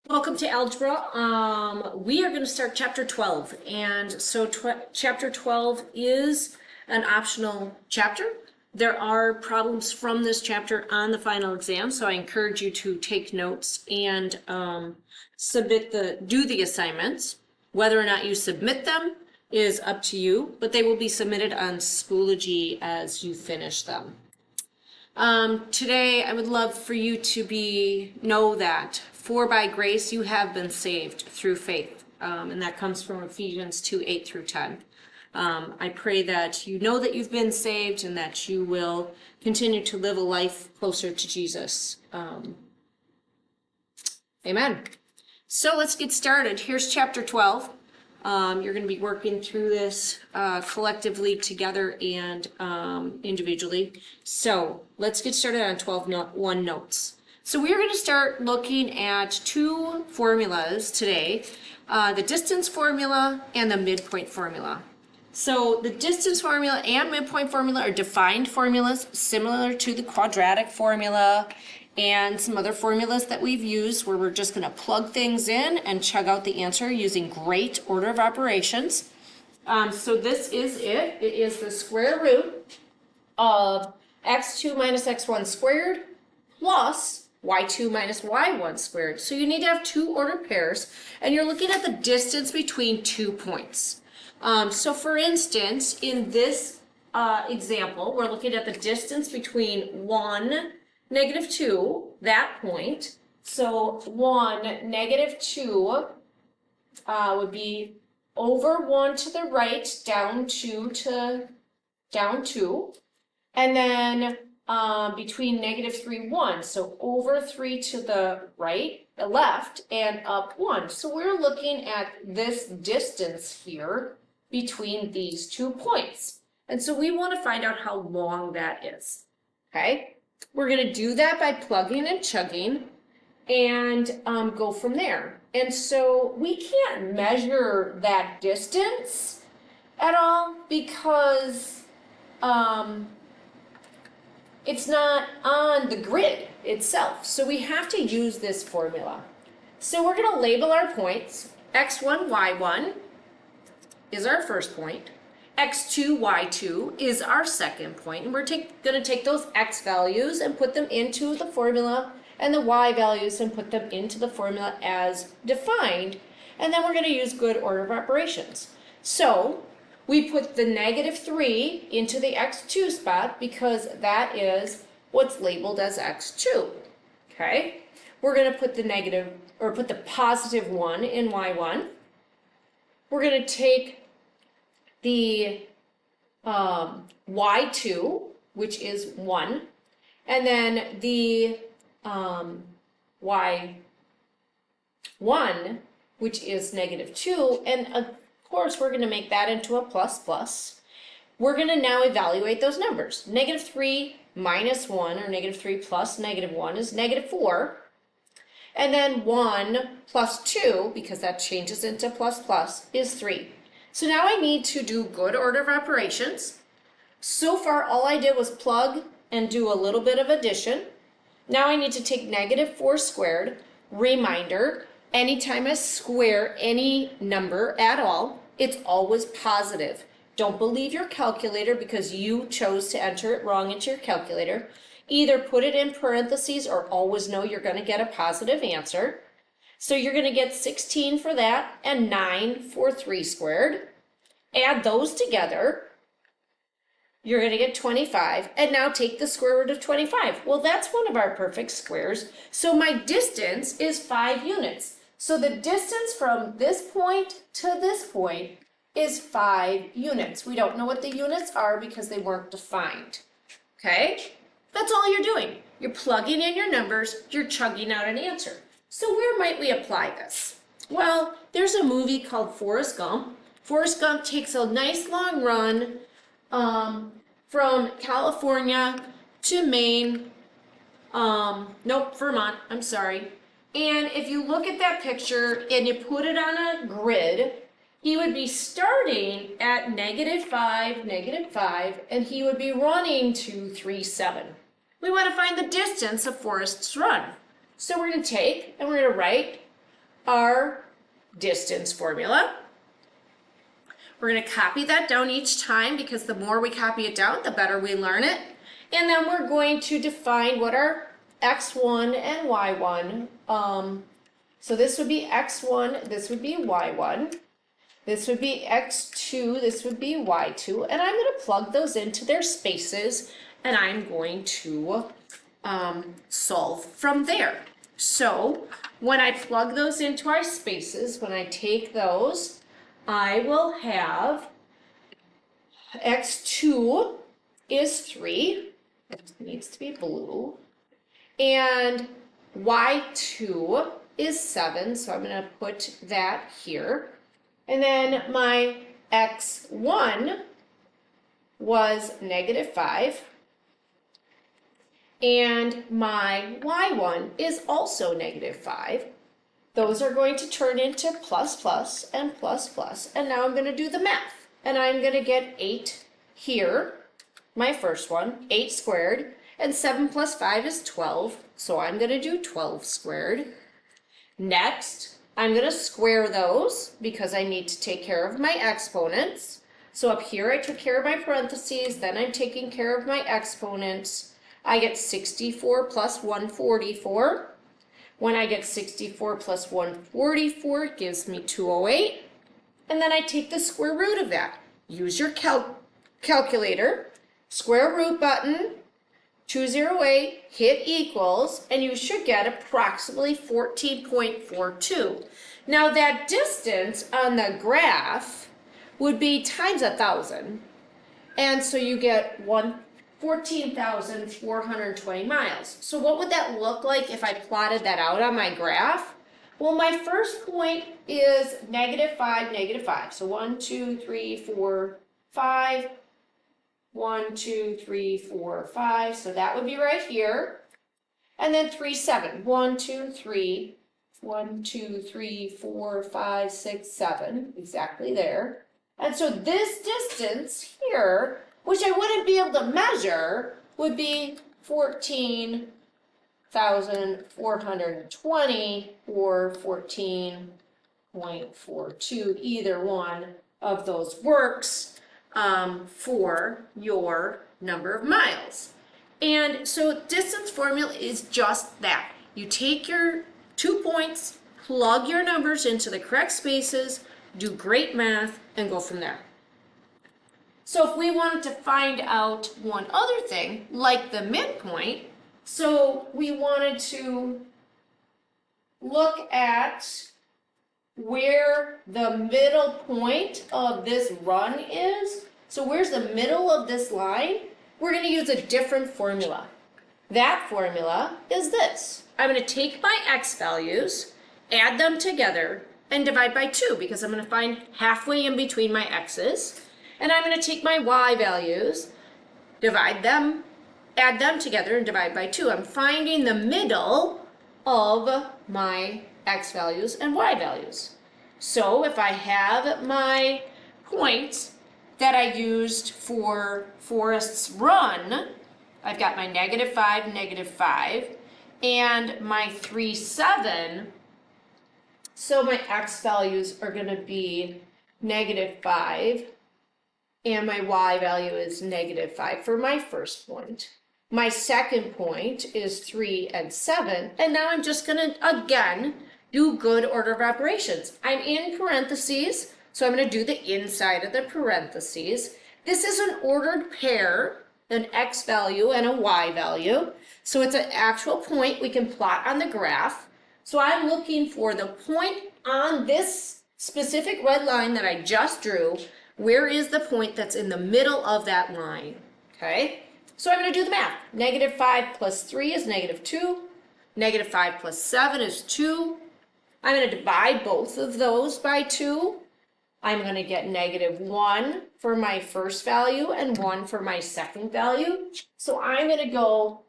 Welcome to Algebra. We are going to start Chapter 12. And so Chapter 12 is an optional chapter. There are problems from this chapter on the final exam, so I encourage you to take notes and do the assignments. Whether or not you submit them is up to you, but they will be submitted on Schoology as you finish them. Today, I would love for you to know that for by grace you have been saved through faith, and that comes from Ephesians 2:8-10. I pray that you know that you've been saved and that you will continue to live a life closer to Jesus. Amen. So let's get started. Here's chapter 12. You're going to be working through this collectively together and individually. So let's get started on 12.1 notes. So we're going to start looking at two formulas today, the distance formula and the midpoint formula. So the distance formula and midpoint formula are defined formulas similar to the quadratic formula and some other formulas that we've used where we're just going to plug things in and chug out the answer using great order of operations. So this is it. It is the square root of x2 minus x1 squared plus y2 minus y1 squared. So you need to have two ordered pairs, and you're looking at the distance between 2 points. So for instance, in this example, we're looking at the distance between 1, -2, that point. So 1, -2 would be over 1 to the right, down 2 to down 2. And then between -3, 1. So over 3 to the right, the left, and up 1. So we're looking at this distance here between these 2 points. And so we want to find out how long that is. Okay? We're going to do that by plugging and chugging and go from there. And so we can't measure that distance at all because it's not on the grid itself. So we have to use this formula. So we're going to label our points. x1, y1 is our first point. x2, y2 is our second point, and we're going to take those x values and put them into the formula, and the y values and put them into the formula as defined, and then we're going to use good order of operations. So we put the -3 into the x2 spot because that is what's labeled as x2. Okay, we're going to put the positive 1 in y1. We're going to take the y2, which is 1, and then the y1, which is -2, and of course we're going to make that into a plus. We're going to now evaluate those numbers. -3 minus 1, or -3 plus -1 is -4, and then 1 plus 2, because that changes into plus, is 3. So now I need to do good order of operations. So far, all I did was plug and do a little bit of addition. Now I need to take -4 squared. Reminder, anytime I square any number at all, it's always positive. Don't believe your calculator because you chose to enter it wrong into your calculator. Either put it in parentheses or always know you're going to get a positive answer. So you're going to get 16 for that and 9 for 3 squared. Add those together. You're going to get 25. And now take the square root of 25. Well, that's one of our perfect squares. So my distance is 5 units. So the distance from this point to this point is 5 units. We don't know what the units are because they weren't defined. Okay? That's all you're doing. You're plugging in your numbers. You're chugging out an answer. So where might we apply this? Well, there's a movie called Forrest Gump. Forrest Gump takes a nice long run from California to Maine. Vermont, I'm sorry. And if you look at that picture and you put it on a grid, he would be starting at -5, and he would be running to 3, 7. We want to find the distance of Forrest's run. So we're going to take and we're going to write our distance formula. We're going to copy that down each time because the more we copy it down, the better we learn it. And then we're going to define what our x1 and y1. So this would be x1, this would be y1. This would be x2, this would be y2. And I'm going to plug those into their spaces, and I'm going to solve from there. So when I plug those into our spaces, when I take those, I will have x2 is 3, it needs to be blue, and y2 is 7, so I'm going to put that here. And then my x1 was -5, and my y1 is also -5. Those are going to turn into plus plus and plus plus, and now I'm going to do the math. And I'm going to get 8 here, my first one, 8 squared, and 7 plus 5 is 12, so I'm going to do 12 squared. Next, I'm going to square those because I need to take care of my exponents. So up here I took care of my parentheses, then I'm taking care of my exponents. I get 64 plus 144. When I get 64 plus 144, it gives me 208. And then I take the square root of that. Use your calculator, square root button, 208, hit equals, and you should get approximately 14.42. Now that distance on the graph would be times 1,000. And so you get 14,420 miles. So what would that look like if I plotted that out on my graph? Well, my first point is -5, -5. So 1, 2, 3, 4, 5. 1, 2, 3, 4, 5. So that would be right here. And then 3, 7. 1, 2, 3. 1, 2, 3, 4, 5, 6, 7. Exactly there. And so this distance here, which I wouldn't be able to measure, would be 14,420 or 14.42. Either one of those works for your number of miles. And so distance formula is just that. You take your 2 points, plug your numbers into the correct spaces, do great math, and go from there. So if we wanted to find out one other thing, like the midpoint, so we wanted to look at where the middle point of this run is. So where's the middle of this line? We're going to use a different formula. That formula is this. I'm going to take my x values, add them together, and divide by 2 because I'm going to find halfway in between my x's. And I'm going to take my y values, divide them, add them together, and divide by 2. I'm finding the middle of my x values and y values. So if I have my points that I used for Forrest's run, I've got my -5, -5, and my 3, 7. So my x values are going to be -5, and my y value is -5 for my first point. My second point is 3 and 7, and now I'm just going to, again, do good order of operations. I'm in parentheses, so I'm going to do the inside of the parentheses. This is an ordered pair, an x value and a y value. So it's an actual point we can plot on the graph. So I'm looking for the point on this specific red line that I just drew. Where is the point that's in the middle of that line? Okay, so I'm going to do the math. -5 plus 3 is -2. -5 plus 7 is 2. I'm going to divide both of those by 2. I'm going to get -1 for my first value and 1 for my second value. So I'm going to go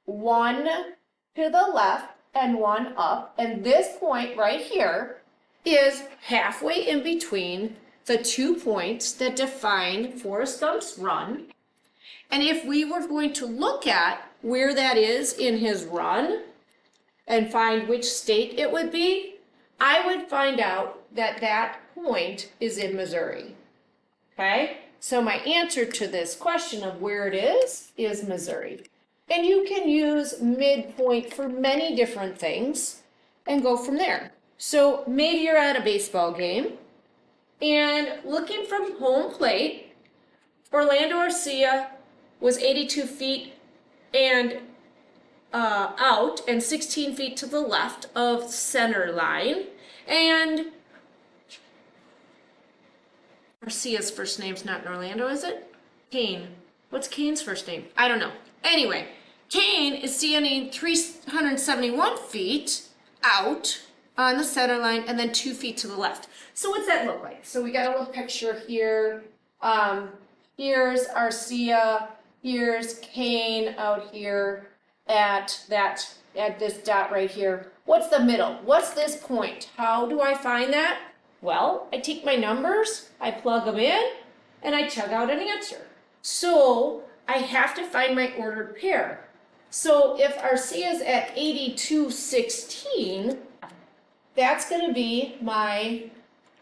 1 to the left and 1 up. And this point right here is halfway in between the 2 points that define Forrest Gump's run. And if we were going to look at where that is in his run and find which state it would be, I would find out that that point is in Missouri. Okay? So my answer to this question of where it is Missouri. And you can use midpoint for many different things and go from there. So maybe you're at a baseball game and looking from home plate, Orlando Arcia was 82 feet and out and 16 feet to the left of center line. And Arcia's first name's not in Orlando, is it? Kane. What's Kane's first name? I don't know. Anyway, Kane is standing 371 feet out on the center line and then 2 feet to the left. So what's that look like? So we got a little picture here. Here's Arcia, here's Kane out here at this dot right here. What's the middle? What's this point? How do I find that? Well, I take my numbers, I plug them in, and I chug out an answer. So I have to find my ordered pair. So if Arcia is at 82.16, that's going to be my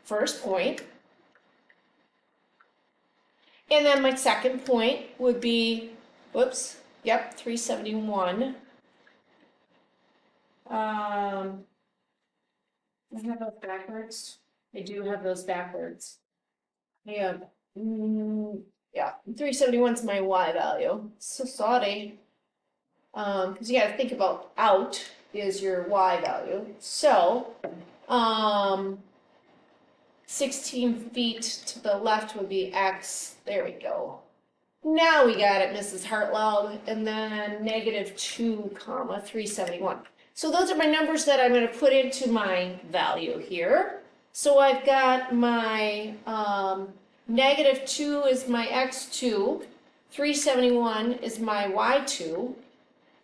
first point. And then my second point would be, 371. I have those backwards. I do have those backwards. Yeah, 371 is my Y value. So sorry. Because you got to think about out is your Y value. So, 16 feet to the left would be X. There we go. Now we got it, Mrs. Hartloud. And then -2, 371. So those are my numbers that I'm going to put into my value here. So I've got my -2 is my X2, 371 is my Y2,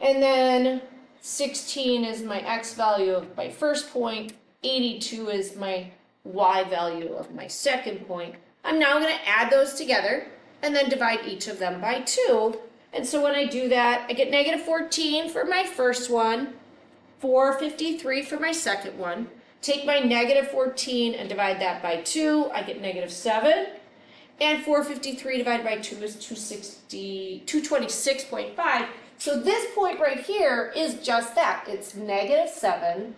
and then 16 is my X value of my first point, 82 is my Y value of my second point. I'm now going to add those together and then divide each of them by 2. And so when I do that, I get -14 for my first one, 453 for my second one. Take my -14 and divide that by 2, I get -7. And 453 divided by 2 is 226.5. So this point right here is just that. It's -7,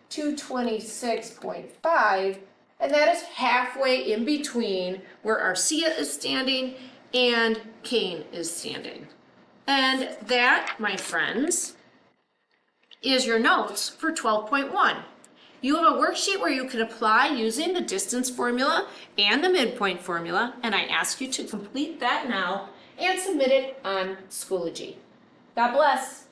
226.5. And that is halfway in between where Arcia is standing and Kane is standing. And that, my friends, is your notes for 12.1. You have a worksheet where you can apply using the distance formula and the midpoint formula, and I ask you to complete that now and submit it on Schoology. God bless.